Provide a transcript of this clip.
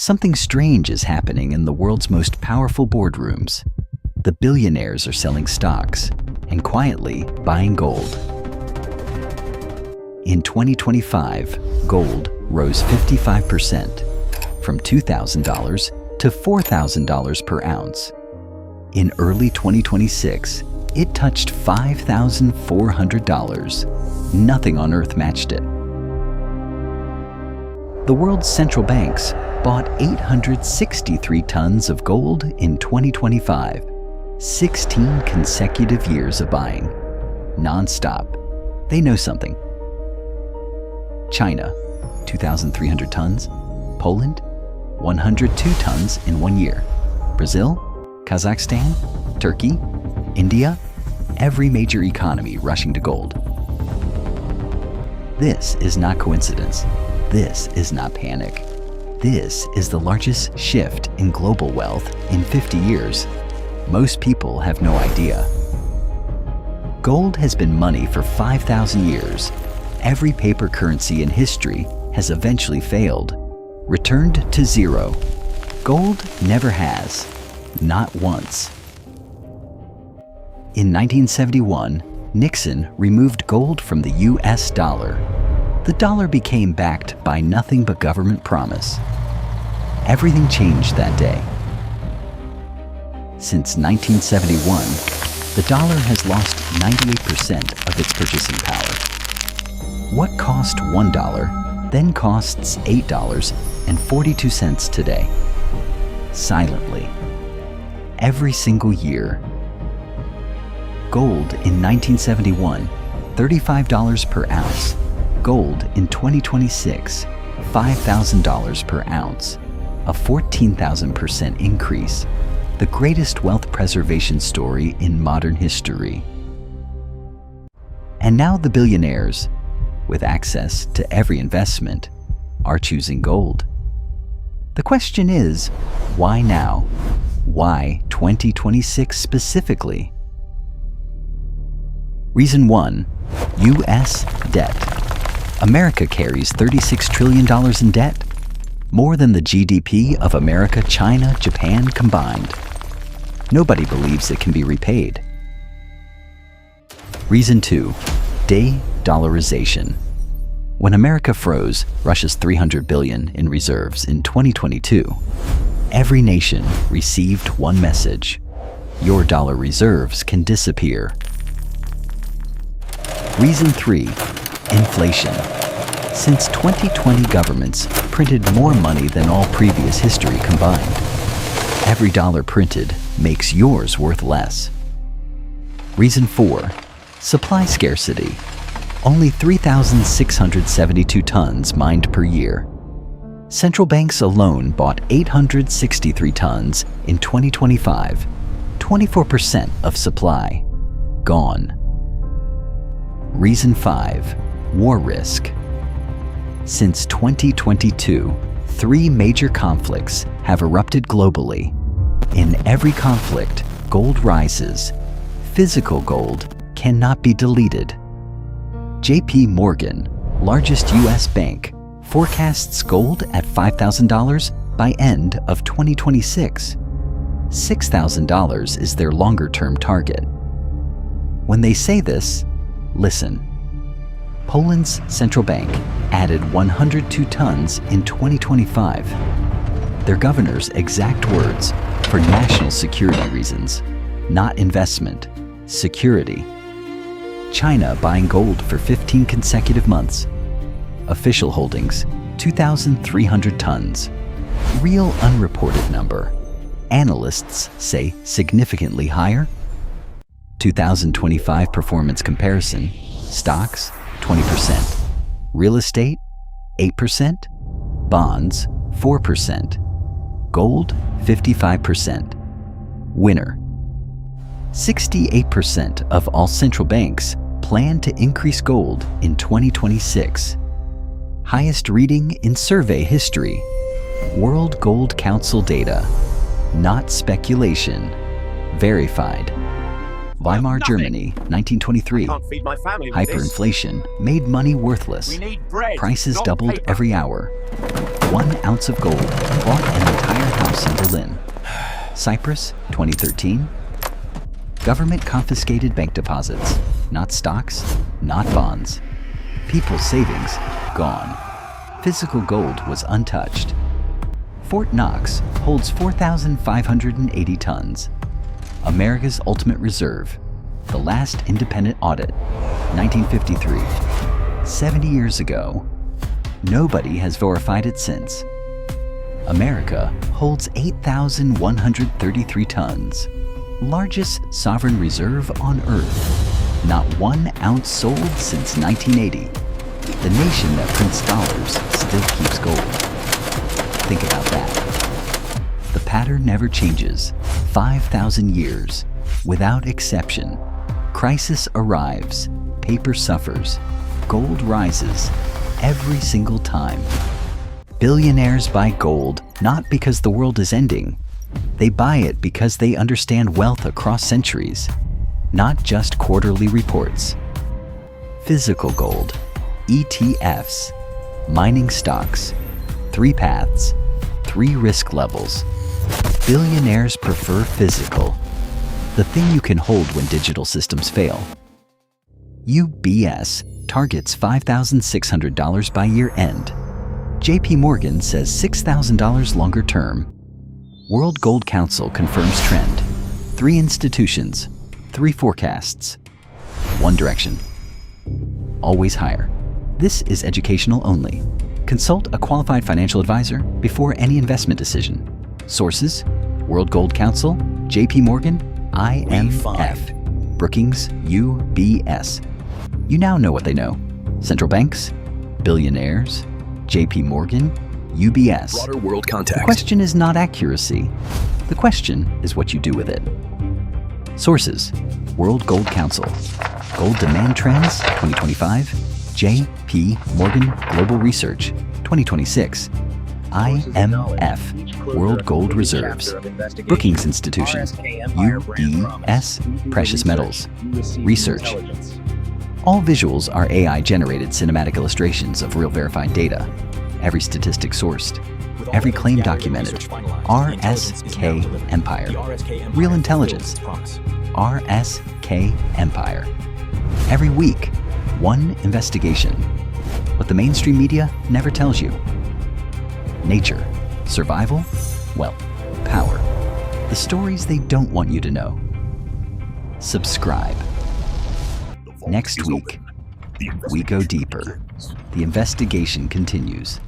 Something strange is happening in the world's most powerful boardrooms. The billionaires are selling stocks and quietly buying gold. In 2025, gold rose 55%, from $2,000 to $4,000 per ounce. In early 2026, it touched $5,400. Nothing on earth matched it. The world's central banks bought 863 tons of gold in 2025, 16 consecutive years of buying, non-stop. They know something. China, 2,300 tons. Poland, 102 tons in 1 year. Brazil, Kazakhstan, Turkey, India, every major economy rushing to gold. This is not coincidence. This is not panic. This is the largest shift in global wealth in 50 years. Most people have no idea. Gold has been money for 5,000 years. Every paper currency in history has eventually failed, returned to zero. Gold never has, not once. In 1971, Nixon removed gold from the US dollar. The dollar became backed by nothing but government promise. Everything changed that day. Since 1971, the dollar has lost 98% of its purchasing power. What cost $1 then costs $8.42 today. Silently. Every single year. Gold in 1971, $35 per ounce. Gold in 2026, $5,000 per ounce. A 14,000% increase. The greatest wealth preservation story in modern history. And now the billionaires, with access to every investment, are choosing gold. The question is, why now? Why 2026 specifically? Reason 1, U.S. debt. America carries $36 trillion in debt, more than the GDP of America, China, Japan combined. Nobody believes it can be repaid. Reason 2, de-dollarization. When America froze Russia's $300 billion in reserves in 2022, every nation received one message: your dollar reserves can disappear. Reason 3, inflation. Since 2020, governments printed more money than all previous history combined. Every dollar printed makes yours worth less. Reason 4, supply scarcity. Only 3,672 tons mined per year. Central banks alone bought 863 tons in 2025, 24% of supply. Gone. Reason 5, war risk. Since 2022, 3 major conflicts have erupted globally. In every conflict, gold rises. Physical gold cannot be deleted. J.P. Morgan, largest U.S. bank, forecasts gold at $5,000 by end of 2026. $6,000 is their longer-term target. When they say this, listen. Poland's central bank added 102 tons in 2025. Their governor's exact words: for national security reasons, not investment, security. China buying gold for 15 consecutive months. Official holdings, 2,300 tons. Real unreported number. Analysts say significantly higher. 2025 performance comparison. Stocks, 20%. Real estate, 8%. Bonds, 4%. Gold, 55%. Winner. 68% of all central banks plan to increase gold in 2026. Highest reading in survey history. World Gold Council data. Not speculation. Verified. Weimar Germany, 1923. Hyperinflation made money worthless. Prices doubled every hour. 1 ounce of gold bought and Cyprus, 2013. Government confiscated bank deposits, not stocks, not bonds. People's savings, gone. Physical gold was untouched. Fort Knox holds 4,580 tons. America's ultimate reserve. The last independent audit, 1953. 70 years ago. Nobody has verified it since. America holds 8,133 tons. Largest sovereign reserve on Earth. Not 1 ounce sold since 1980. The nation that prints dollars still keeps gold. Think about that. The pattern never changes. 5,000 years. Without exception. Crisis arrives. Paper suffers. Gold rises. Every single time. Billionaires buy gold not because the world is ending. They buy it because they understand wealth across centuries, not just quarterly reports. Physical gold, ETFs, mining stocks, 3 paths, 3 risk levels. Billionaires prefer physical, the thing you can hold when digital systems fail. UBS targets $5,600 by year end. JP Morgan says $6,000 longer term. World Gold Council confirms trend. 3 institutions, 3 forecasts. One direction. Always higher. This is educational only. Consult a qualified financial advisor before any investment decision. Sources: World Gold Council, JP Morgan, IMF, Brookings, UBS. You now know what they know. Central banks, billionaires, JP Morgan, UBS. Broader world context. The question is not accuracy. The question is what you do with it. Sources: World Gold Council. Gold Demand Trends 2025. JP Morgan Global Research 2026. IMF World Gold Reserves. Brookings Institution. UBS Precious Metals. Research. All visuals are AI-generated cinematic illustrations of real verified data. Every statistic sourced. Every claim documented. RSK Empire. Real intelligence. RSK Empire. Every week, one investigation. What the mainstream media never tells you. Nature. Survival. Wealth. Power. The stories they don't want you to know. Subscribe. Next week, we go deeper. The investigation continues.